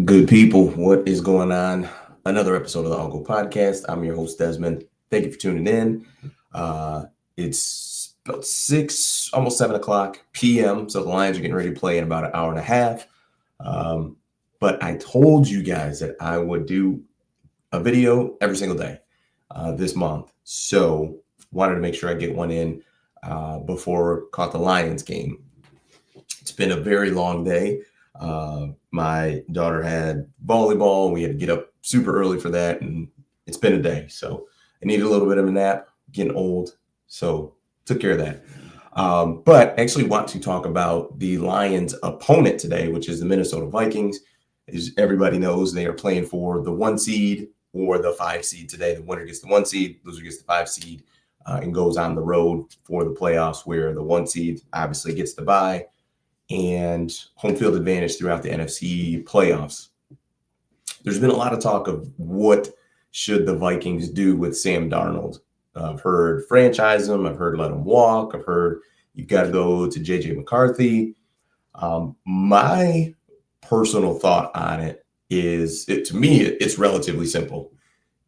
Good people, what is going on? Another episode of the Uncle Podcast. I'm your host, Desmond. Thank you for tuning in. It's about 6, almost 7 o'clock p.m., so the Lions are getting ready to play in about an hour and a half. But I told you guys that I would do a video every single day this month. So wanted to make sure I get one in before caught the Lions game. It's been a very long day. My daughter had volleyball. We had to get up super early for that, and it's been a day. So I needed a little bit of a nap, getting old. So took care of that. But actually want to talk about the Lions' opponent today, which is the Minnesota Vikings. As everybody knows, they are playing for the 1 seed or the 5 seed today. The winner gets the 1 seed, loser gets the 5 seed, and goes on the road for the playoffs, where the 1 seed obviously gets the bye and home field advantage throughout the NFC playoffs. There's been a lot of talk of what should the Vikings do with Sam Darnold. I've heard franchise him. I've heard let him walk. I've heard you've got to go to J.J. McCarthy. My personal thought on it is, to me, it's relatively simple.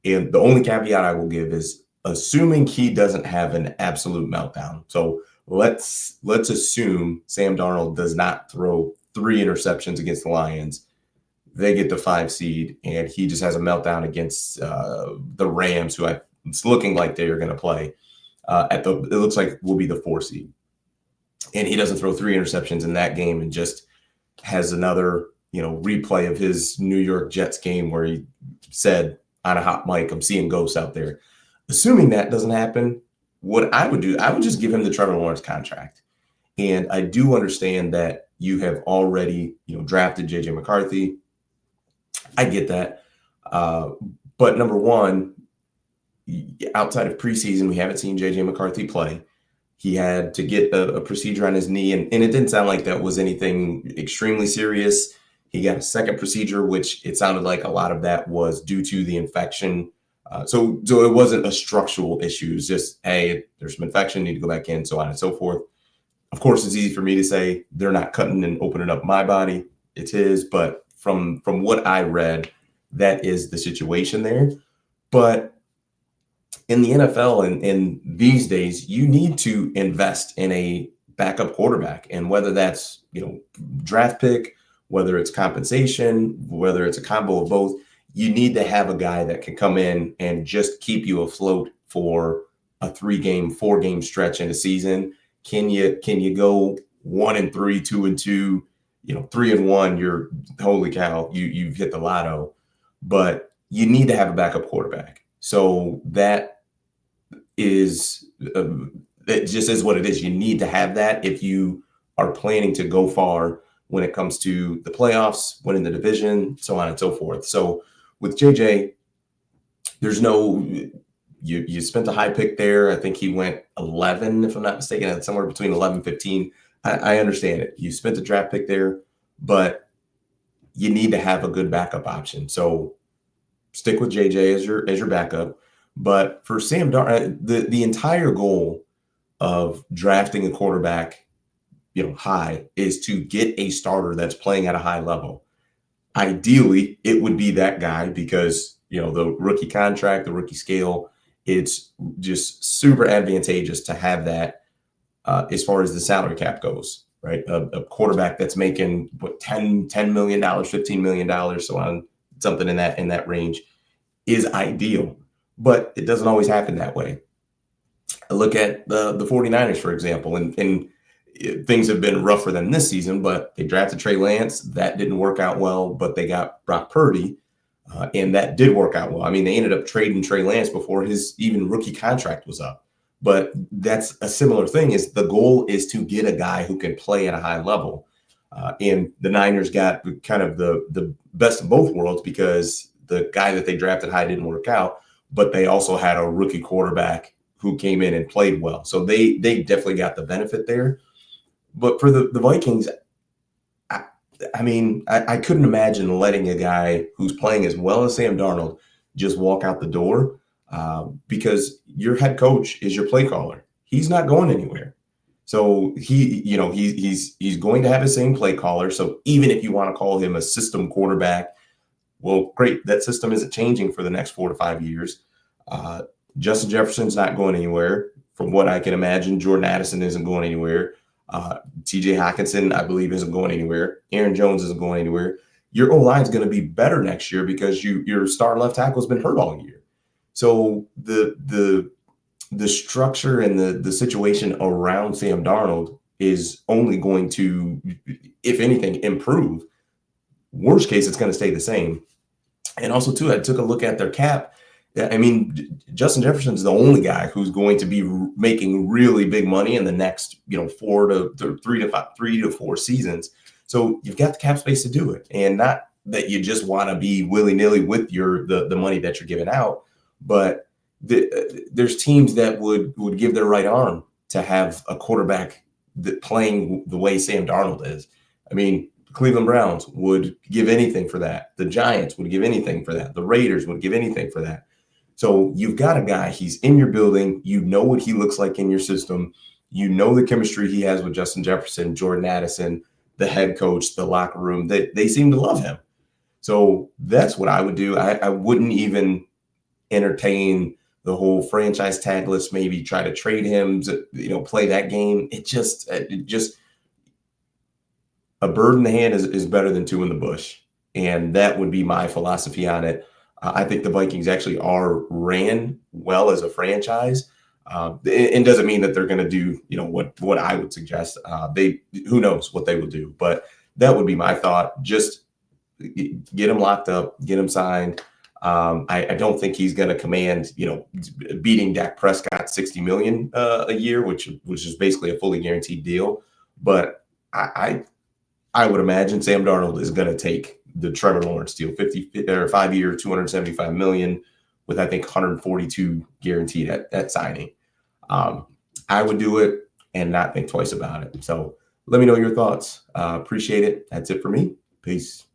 And the only caveat I will give is assuming he doesn't have an absolute meltdown. So let's assume Sam Darnold does not throw 3 interceptions against the Lions. They get the 5 seed, and he just has a meltdown against the Rams, who it's looking like they are going to play it looks like will be the 4 seed. And he doesn't throw 3 interceptions in that game and just has another, replay of his New York Jets game where he said on a hot mic, "I'm seeing ghosts out there." Assuming that doesn't happen, what I would do, I would just give him the Trevor Lawrence contract. And I do understand that you have already, drafted J.J. McCarthy. I get that. But number one, outside of preseason, we haven't seen J.J. McCarthy play. He had to get a procedure on his knee, and it didn't sound like that was anything extremely serious. He got a second procedure, which it sounded like a lot of that was due to the infection. So it wasn't a structural issue. It's just, hey, there's some infection, need to go back in, so on and so forth. Of course, it's easy for me to say they're not cutting and opening up my body. It's his, but from what I read, that is the situation there. But in the NFL and these days, you need to invest in a backup quarterback. And whether that's, draft pick, whether it's compensation, whether it's a combo of both, you need to have a guy that can come in and just keep you afloat for a 3-game, 4-game stretch in a season. Can you go 1-3, 2-2, 3-1? You're holy cow, you've hit the lotto. But you need to have a backup quarterback. So that is it just is what it is. You need to have that if you are planning to go far when it comes to the playoffs, winning the division, so on and so forth. So with JJ, there's no you spent a high pick there. I think he went 11, if I'm not mistaken, somewhere between 11 and 15. I understand it. You spent a draft pick there, but you need to have a good backup option. So stick with JJ as your backup. But for Sam Darnold, the entire goal of drafting a quarterback, high, is to get a starter that's playing at a high level. Ideally, it would be that guy because, the rookie contract, the rookie scale, it's just super advantageous to have that as far as the salary cap goes, right? A quarterback that's making $10 million, $15 million, so on, something in that range is ideal. But it doesn't always happen that way. I look at the 49ers, for example, and things have been rougher than this season, but they drafted Trey Lance. That didn't work out well, but they got Brock Purdy, and that did work out well. I mean, they ended up trading Trey Lance before his even rookie contract was up. But that's a similar thing. Is the goal is to get a guy who can play at a high level. And the Niners got kind of the best of both worlds because the guy that they drafted high didn't work out, but they also had a rookie quarterback who came in and played well. So they definitely got the benefit there. But for the Vikings, I couldn't imagine letting a guy who's playing as well as Sam Darnold just walk out the door because your head coach is your play caller. He's not going anywhere. So he's going to have the same play caller. So even if you want to call him a system quarterback, Well, great. That system isn't changing for the next 4 to 5 years. Uh, Justin Jefferson's not going anywhere. From what I can imagine, Jordan Addison isn't going anywhere. TJ Hawkinson, I believe, isn't going anywhere. Aaron Jones isn't going anywhere. Your O line is going to be better next year because your star left tackle has been hurt all year. So the structure and the situation around Sam Darnold is only going to, if anything, improve. Worst case, it's going to stay the same. And also, too, I took a look at their cap. I mean, Justin Jefferson's the only guy who's going to be making really big money in the next, 3 to 4 seasons. So you've got the cap space to do it, and not that you just want to be willy nilly with the money that you're giving out, but there's teams that would give their right arm to have a quarterback that playing the way Sam Darnold is. I mean, Cleveland Browns would give anything for that. The Giants would give anything for that. The Raiders would give anything for that. So you've got a guy, he's in your building. You know what he looks like in your system. You know the chemistry he has with Justin Jefferson, Jordan Addison, the head coach, the locker room. They seem to love him. So that's what I would do. I wouldn't even entertain the whole franchise tag list, maybe try to trade him to, play that game. It just a bird in the hand is better than two in the bush. And that would be my philosophy on it. I think the Vikings actually are ran well as a franchise. And doesn't mean that they're going to do, what I would suggest. Who knows what they will do, but that would be my thought. Just get him locked up, get him signed. I don't think he's going to command, beating Dak Prescott $60 million a year, which is basically a fully guaranteed deal. But I would imagine Sam Darnold is going to take the Trevor Lawrence deal, 5-year, $275 million, with I think 142 guaranteed at signing. I would do it and not think twice about it. So let me know your thoughts. Appreciate it. That's it for me. Peace.